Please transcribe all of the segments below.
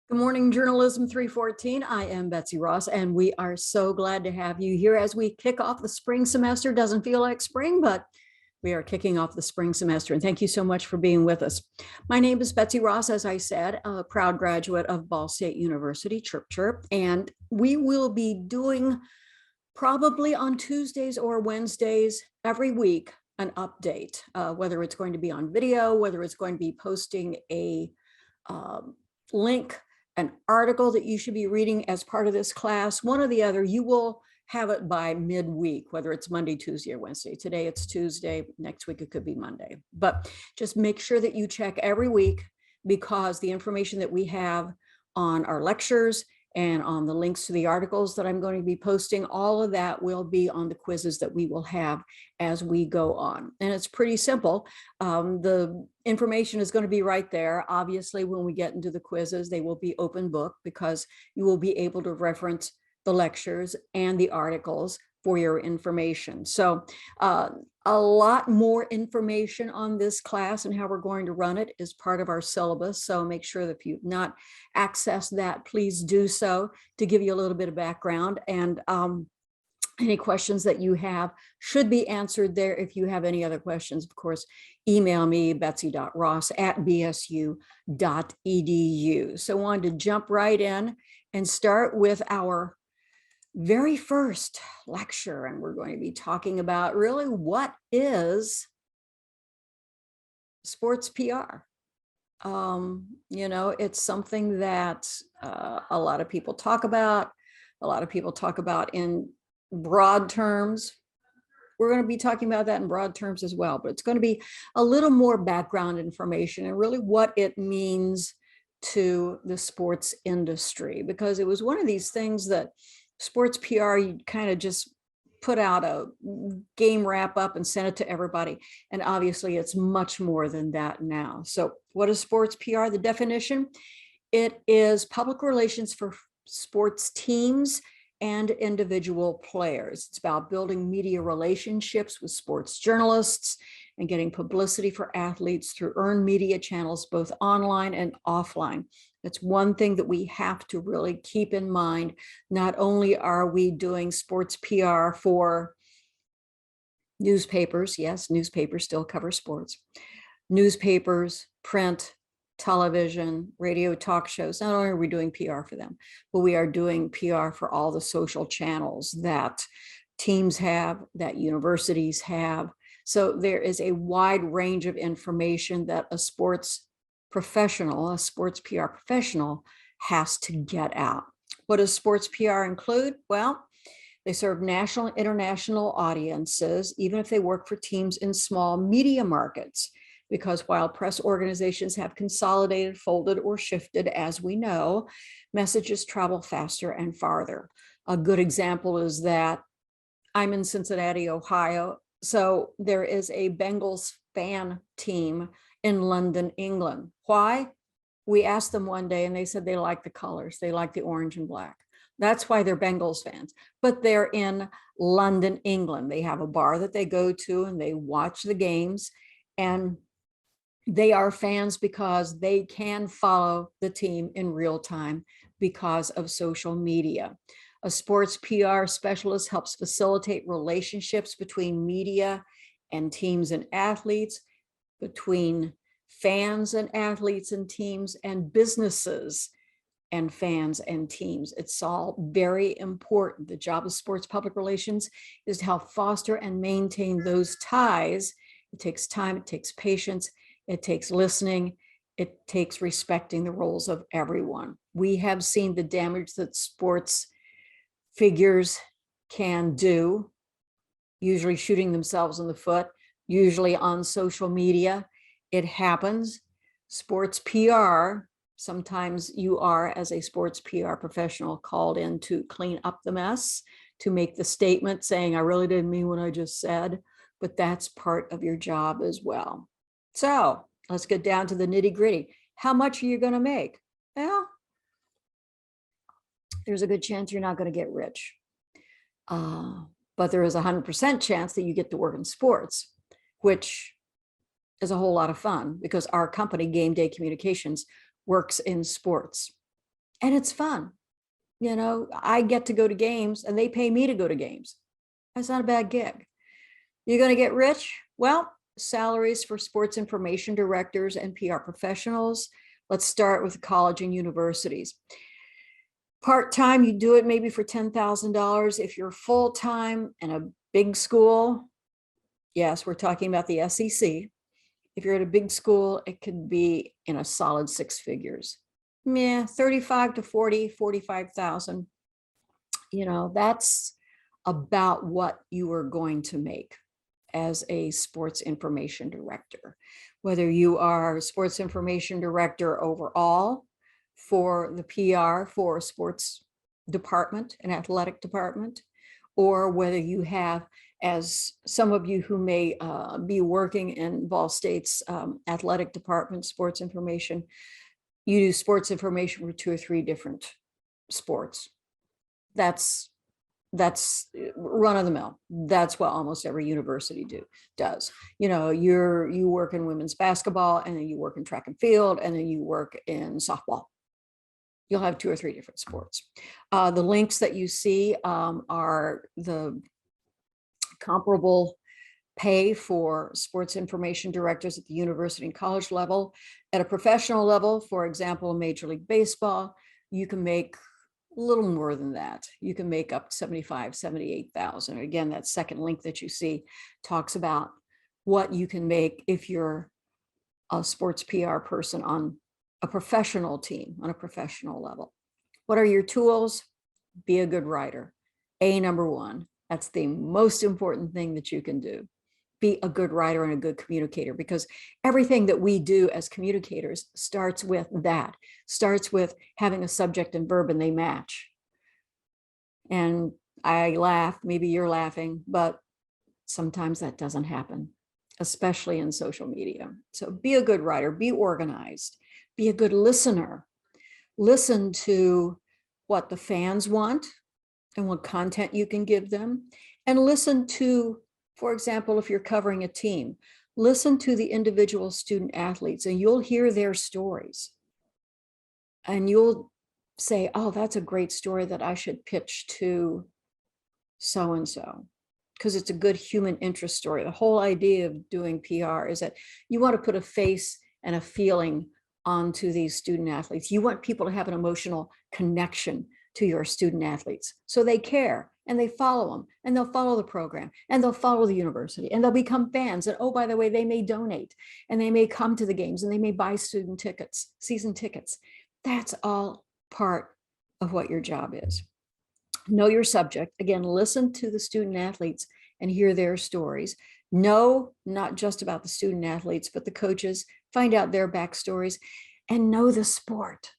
Good morning, Journalism 314. I am Betsy Ross, and we are so glad to have you here as we kick off the spring semester. Doesn't feel like spring, but we are kicking off the spring semester, and thank you so much for being with us. My name is Betsy Ross, as I said, a proud graduate of Ball State University, Chirp Chirp, and we will be doing probably on Tuesdays or Wednesdays every week an update, whether it's going to be on video, whether it's going to be posting a link, an article that you should be reading as part of this class, one or the other. You will have it by midweek, whether it's Monday, Tuesday, or Wednesday. Today it's Tuesday, next week it could be Monday. But just make sure that you check every week, because the information that we have on our lectures and on the links to the articles that I'm going to be posting, all of that will be on the quizzes that we will have as we go on. And it's pretty simple. The information is going to be right there. Obviously, when we get into the quizzes, they will be open book, because you will be able to reference the lectures and the articles for your information. So a lot more information on this class and how we're going to run it is part of our syllabus. So make sure that if you've not accessed that, please do so, to give you a little bit of background. And any questions that you have should be answered there. If you have any other questions, of course, email me, betsy.ross@bsu.edu. So I wanted to jump right in and start with our very first lecture. And we're going to be talking about really what is sports PR. It's something that a lot of people talk about. A lot of people talk about in broad terms. We're going to be talking about that in broad terms as well, but it's going to be a little more background information and really what it means to the sports industry, because it was one of these things that sports PR, you kind of just put out a game wrap up and sent it to everybody. And obviously it's much more than that now. So what is sports PR? The definition: it is public relations for sports teams and individual players. It's about building media relationships with sports journalists and getting publicity for athletes through earned media channels, both online and offline. That's one thing that we have to really keep in mind. Not only are we doing sports PR for newspapers, yes, newspapers still cover sports, newspapers, print, television, radio, talk shows. Not only are we doing PR for them, but we are doing PR for all the social channels that teams have, that universities have. So there is a wide range of information that a sports professional, a sports PR professional, has to get out. What does sports PR include? Well, they serve national and international audiences, even if they work for teams in small media markets, because while press organizations have consolidated, folded, or shifted, as we know, messages travel faster and farther. A good example is that I'm in Cincinnati, Ohio. So there is a Bengals fan team in London, England. Why? We asked them one day and they said they like the colors. They like the orange and black. That's why they're Bengals fans, but they're in London, England. They have a bar that they go to and they watch the games, and they are fans because they can follow the team in real time because of social media. A sports PR specialist helps facilitate relationships between media and teams and athletes, between fans and athletes and teams, and businesses and fans and teams. It's all very important. The job of sports public relations is to help foster and maintain those ties. It takes time, it takes patience, it takes listening, it takes respecting the roles of everyone. We have seen the damage that sports figures can do, usually shooting themselves in the foot, usually on social media. It happens. Sports PR, sometimes you are, as a sports PR professional, called in to clean up the mess, to make the statement saying, I really didn't mean what I just said, but that's part of your job as well. So let's get down to the nitty gritty. How much are you going to make? Well, there's a good chance you're not going to get rich. But there is a 100% chance that you get to work in sports, which is a whole lot of fun, because our company, Game Day Communications, works in sports. and it's fun. You know, I get to go to games and they pay me to go to games. That's not a bad gig. You're going to get rich? Well, salaries for sports information directors and PR professionals. Let's start with college and universities. Part-time, you do it maybe for $10,000. If you're full-time in a big school, yes, we're talking about the SEC. If you're at a big school, it could be in a solid six figures. 35 to 40, 45,000. You know, that's about what you are going to make as a sports information director. Whether you are sports information director overall for the PR for a sports department, an athletic department, or whether you have, as some of you who may be working in Ball State's athletic department, sports information, you do sports information for 2 or 3 different sports. That's run of the mill. That's what almost every university does. You know, you work in women's basketball, and then you work in track and field, and then you work in softball. You'll have 2 or 3 different sports. The links that you see are the comparable pay for sports information directors at the university and college level. At a professional level, for example, Major League Baseball, you can make a little more than that. You can make up to 75, 78,000. Again, that second link that you see talks about what you can make if you're a sports PR person on a professional team, on a professional level. What are your tools? Be a good writer. Number one, that's the most important thing that you can do. Be a good writer and a good communicator, because everything that we do as communicators starts with that, starts with having a subject and verb and they match. And I laugh, maybe you're laughing, but sometimes that doesn't happen, especially in social media. So be a good writer, be organized, be a good listener. Listen to what the fans want and what content you can give them, and listen to, for example, if you're covering a team, listen to the individual student athletes and you'll hear their stories. And you'll say, oh, that's a great story that I should pitch to so-and-so, because it's a good human interest story. The whole idea of doing PR is that you want to put a face and a feeling onto these student athletes. You want people to have an emotional connection to your student athletes, so they care and they follow them, and they'll follow the program, and they'll follow the university, and they'll become fans. And oh, by the way, they may donate, and they may come to the games, and they may buy student tickets, season tickets. That's all part of what your job is. Know your subject. Again, listen to the student athletes and hear their stories. Know not just about the student athletes, but the coaches. Find out their backstories and know the sport.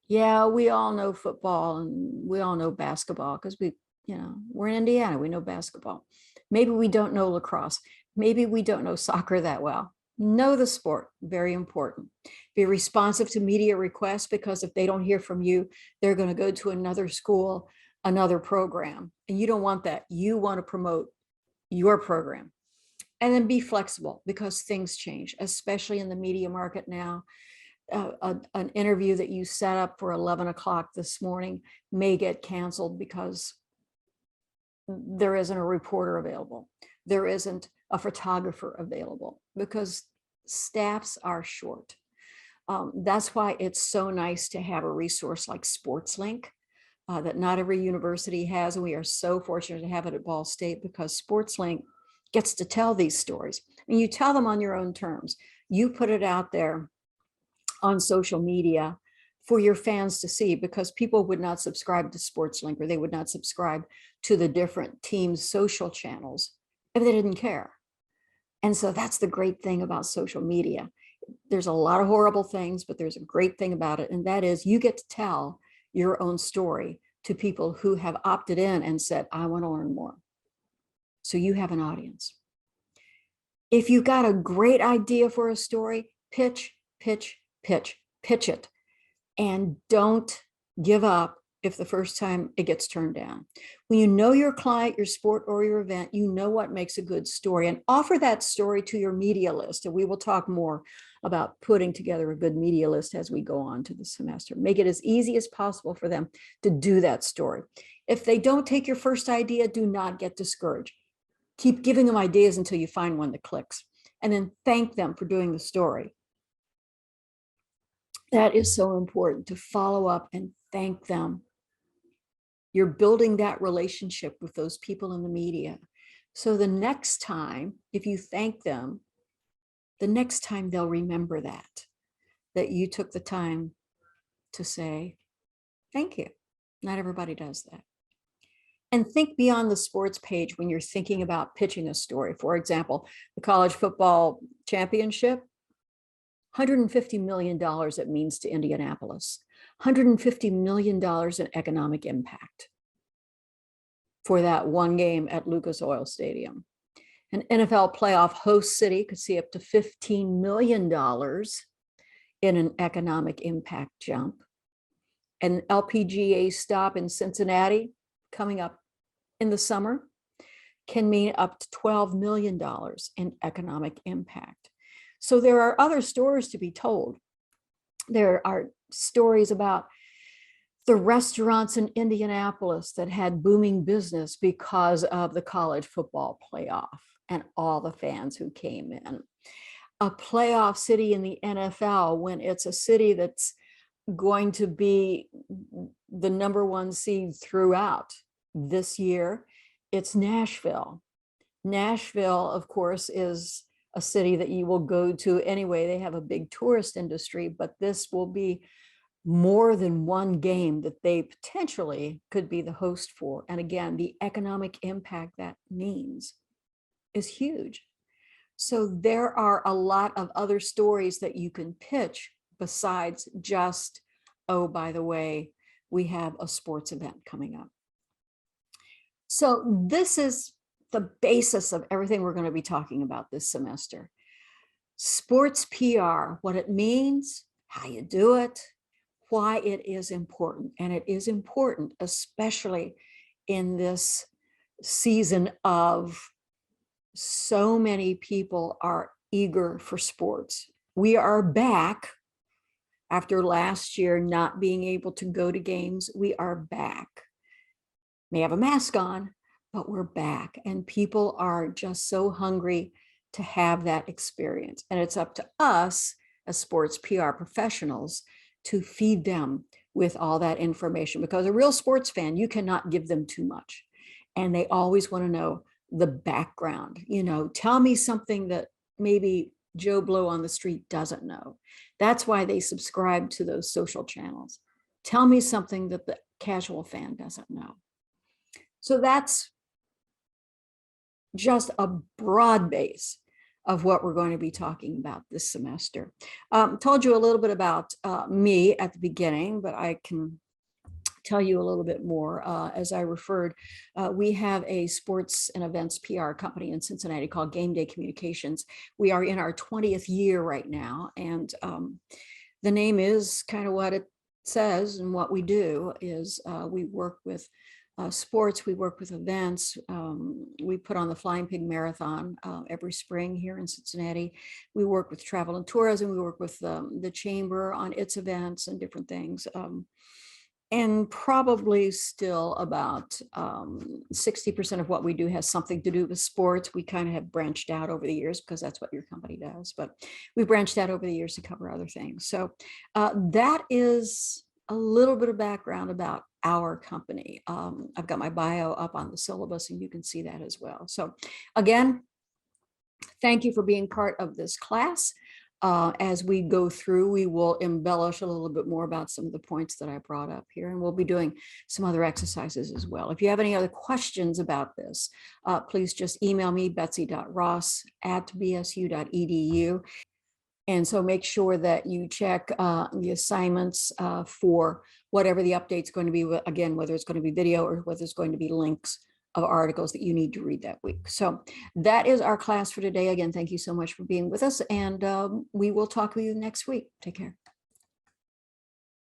Yeah, we all know football and we all know basketball because we're in Indiana, we know basketball. Maybe we don't know lacrosse. Maybe we don't know soccer that well. Know the sport, very important. Be responsive to media requests, because if they don't hear from you, they're going to go to another school, another program, and you don't want that. You want to promote your program. And then be flexible, because things change, especially in the media market now. An interview that you set up for 11 o'clock this morning may get canceled because there isn't a reporter available. There isn't a photographer available because staffs are short. That's why it's so nice to have a resource like SportsLink that not every university has. And we are so fortunate to have it at Ball State, because SportsLink gets to tell these stories. And you tell them on your own terms. You put it out there on social media for your fans to see, because people would not subscribe to SportsLink, or they would not subscribe to the different teams' social channels if they didn't care. And so that's the great thing about social media. There's a lot of horrible things, but there's a great thing about it. And that is, you get to tell your own story to people who have opted in and said, I want to learn more. So you have an audience. If you got a great idea for a story, pitch it. And don't give up if the first time it gets turned down. When you know your client, your sport, or your event, you know what makes a good story, and offer that story to your media list. And we will talk more about putting together a good media list as we go on to the semester. Make it as easy as possible for them to do that story. If they don't take your first idea, do not get discouraged. Keep giving them ideas until you find one that clicks, and then thank them for doing the story. That is so important, to follow up and thank them. You're building that relationship with those people in the media. So the next time, if you thank them, the next time they'll remember that you took the time to say, thank you. Not everybody does that. And think beyond the sports page when you're thinking about pitching a story. For example, the college football championship, $150 million it means to Indianapolis, $150 million in economic impact for that one game at Lucas Oil Stadium. An NFL playoff host city could see up to $15 million in an economic impact jump. An LPGA stop in Cincinnati coming up in the summer can mean up to $12 million in economic impact. So there are other stories to be told. There are stories about the restaurants in Indianapolis that had booming business because of the college football playoff and all the fans who came in. A playoff city in the NFL, when it's a city that's going to be the #1 seed throughout this year, it's Nashville. Nashville, of course, is a city that you will go to anyway. They have a big tourist industry, but this will be more than one game that they potentially could be the host for. And again, the economic impact that means is huge. So there are a lot of other stories that you can pitch besides just, oh, by the way, we have a sports event coming up. So this is the basis of everything we're going to be talking about this semester. Sports PR, what it means, how you do it, why it is important. And it is important, especially in this season of so many people are eager for sports. We are back after last year not being able to go to games. We are back. May have a mask on, but we're back, and people are just so hungry to have that experience. And it's up to us as sports PR professionals to feed them with all that information, because a real sports fan, you cannot give them too much. And they always want to know the background. You know, tell me something that maybe Joe Blow on the street doesn't know. That's why they subscribe to those social channels. Tell me something that the casual fan doesn't know. So that's just a broad base of what we're going to be talking about this semester. Told you a little bit about me at the beginning, but I can tell you a little bit more. As I referred, we have a sports and events PR company in Cincinnati called Game Day Communications. We are in our 20th year right now, and the name is kind of what it says, and what we do is we work with sports, we work with events. We put on the Flying Pig Marathon every spring here in Cincinnati. We work with travel and tourism. We work with the chamber on its events and different things. And probably still about 60% of what we do has something to do with sports. We kind of have branched out over the years because that's what your company does, but we branched out over the years to cover other things. So that is a little bit of background about our company. I've got my bio up on the syllabus and you can see that as well. So again, thank you for being part of this class. As we go through, we will embellish a little bit more about some of the points that I brought up here, and we'll be doing some other exercises as well. If you have any other questions about this, please just email me, betsy.ross@bsu.edu. And so make sure that you check the assignments for whatever the update's going to be, again, whether it's going to be video or whether it's going to be links of articles that you need to read that week. So that is our class for today. Again, thank you so much for being with us, and we will talk with you next week. Take care.